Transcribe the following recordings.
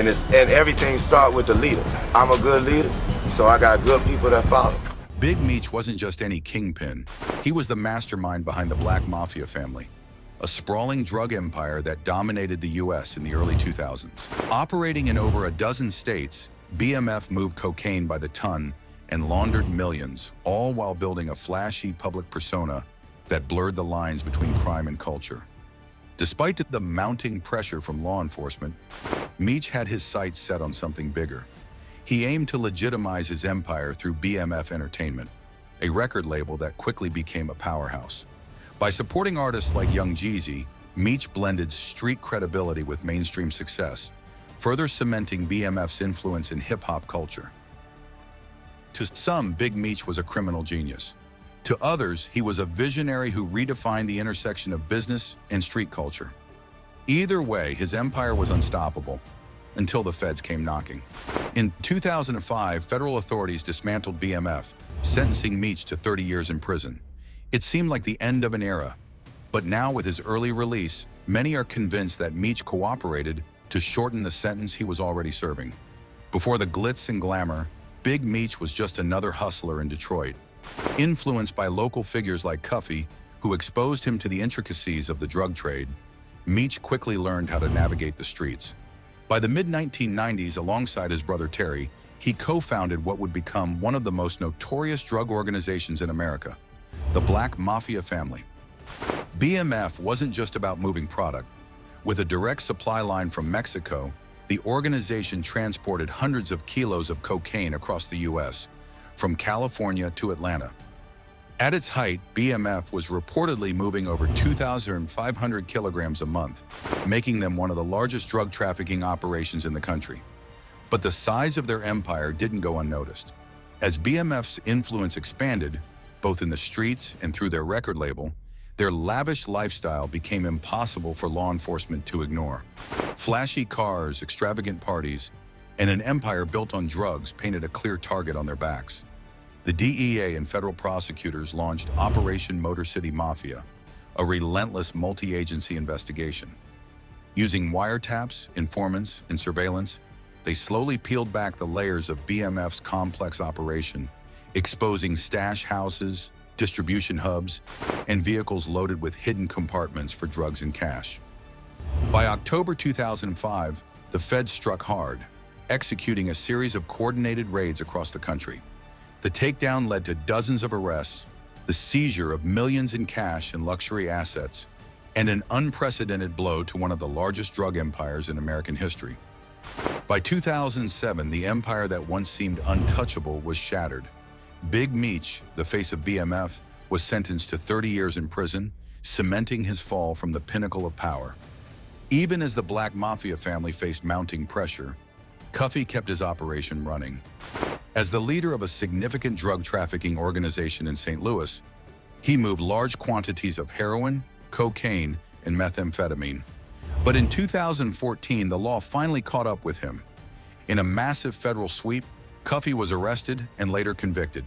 And everything starts with the leader. I'm a good leader, so I got good people that follow. Big Meech wasn't just any kingpin. He was the mastermind behind the Black Mafia family, a sprawling drug empire that dominated the U.S. in the early 2000s. Operating in over a dozen states, BMF moved cocaine by the ton and laundered millions, all while building a flashy public persona that blurred the lines between crime and culture. Despite the mounting pressure from law enforcement, Meech had his sights set on something bigger. He aimed to legitimize his empire through BMF Entertainment, a record label that quickly became a powerhouse. By supporting artists like Young Jeezy, Meech blended street credibility with mainstream success, further cementing BMF's influence in hip-hop culture. To some, Big Meech was a criminal genius. To others, he was a visionary who redefined the intersection of business and street culture. Either way, his empire was unstoppable until the feds came knocking. In 2005, federal authorities dismantled BMF, sentencing Meech to 30 years in prison. It seemed like the end of an era, but now with his early release, many are convinced that Meech cooperated to shorten the sentence he was already serving. Before the glitz and glamour, Big Meech was just another hustler in Detroit. Influenced by local figures like Cuffy, who exposed him to the intricacies of the drug trade, Meech quickly learned how to navigate the streets. By the mid-1990s, alongside his brother Terry, he co-founded what would become one of the most notorious drug organizations in America, the Black Mafia family. BMF wasn't just about moving product. With a direct supply line from Mexico, the organization transported hundreds of kilos of cocaine across the U.S., from California to Atlanta. At its height, BMF was reportedly moving over 2,500 kilograms a month, making them one of the largest drug trafficking operations in the country. But the size of their empire didn't go unnoticed. As BMF's influence expanded, both in the streets and through their record label, their lavish lifestyle became impossible for law enforcement to ignore. Flashy cars, extravagant parties, and an empire built on drugs painted a clear target on their backs. The DEA and federal prosecutors launched Operation Motor City Mafia, a relentless multi-agency investigation. Using wiretaps, informants, and surveillance, they slowly peeled back the layers of BMF's complex operation, exposing stash houses, distribution hubs, and vehicles loaded with hidden compartments for drugs and cash. By October 2005, the feds struck hard, executing a series of coordinated raids across the country. The takedown led to dozens of arrests, the seizure of millions in cash and luxury assets, and an unprecedented blow to one of the largest drug empires in American history. By 2007, the empire that once seemed untouchable was shattered. Big Meech, the face of BMF, was sentenced to 30 years in prison, cementing his fall from the pinnacle of power. Even as the Black Mafia family faced mounting pressure, Cuffy kept his operation running. As the leader of a significant drug trafficking organization in St. Louis, he moved large quantities of heroin, cocaine, and methamphetamine. But in 2014, the law finally caught up with him. In a massive federal sweep, Cuffy was arrested and later convicted.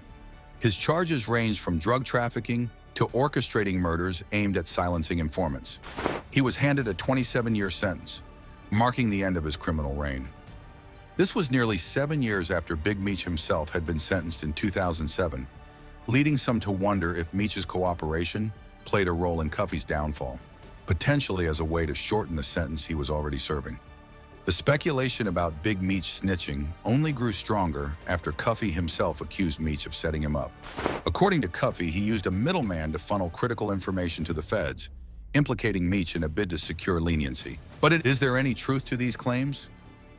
His charges ranged from drug trafficking to orchestrating murders aimed at silencing informants. He was handed a 27-year sentence, marking the end of his criminal reign. This was nearly 7 years after Big Meech himself had been sentenced in 2007, leading some to wonder if Meech's cooperation played a role in Cuffy's downfall, potentially as a way to shorten the sentence he was already serving. The speculation about Big Meech snitching only grew stronger after Cuffy himself accused Meech of setting him up. According to Cuffy, he used a middleman to funnel critical information to the feds, implicating Meech in a bid to secure leniency. But is there any truth to these claims?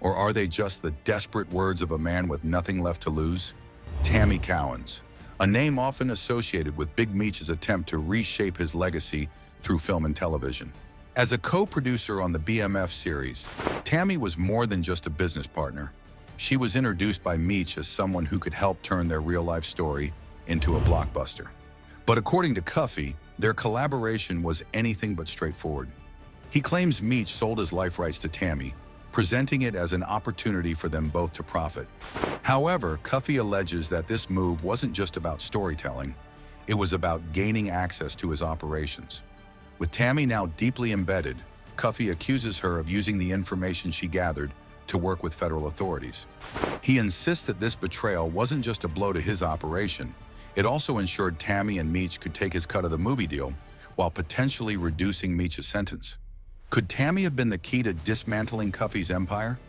Or are they just the desperate words of a man with nothing left to lose? Tammy Cowens, a name often associated with Big Meech's attempt to reshape his legacy through film and television. As a co-producer on the BMF series, Tammy was more than just a business partner. She was introduced by Meech as someone who could help turn their real-life story into a blockbuster. But according to Cuffy, their collaboration was anything but straightforward. He claims Meech sold his life rights to Tammy, presenting it as an opportunity for them both to profit. However, Cuffy alleges that this move wasn't just about storytelling, it was about gaining access to his operations. With Tammy now deeply embedded, Cuffy accuses her of using the information she gathered to work with federal authorities. He insists that this betrayal wasn't just a blow to his operation, it also ensured Tammy and Meech could take his cut of the movie deal while potentially reducing Meech's sentence. Could Tammy have been the key to dismantling Cuffy's empire?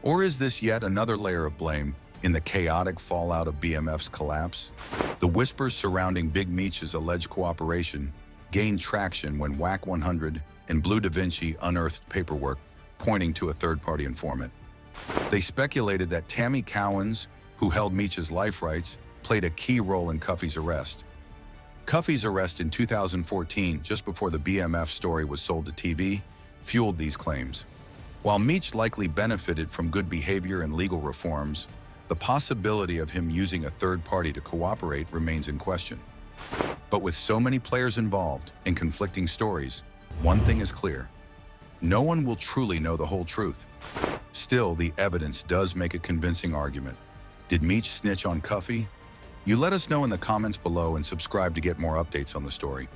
Or is this yet another layer of blame in the chaotic fallout of BMF's collapse? The whispers surrounding Big Meech's alleged cooperation gained traction when Wack 100 and Bleu Davinci unearthed paperwork pointing to a third-party informant. They speculated that Tammy Cowens, who held Meech's life rights, played a key role in Cuffy's arrest. Cuffy's arrest in 2014, just before the BMF story was sold to TV, fueled these claims. While Meech likely benefited from good behavior and legal reforms, the possibility of him using a third party to cooperate remains in question. But with so many players involved and conflicting stories, one thing is clear: no one will truly know the whole truth. Still, the evidence does make a convincing argument. Did Meech snitch on Cuffy? You let us know in the comments below and subscribe to get more updates on the story.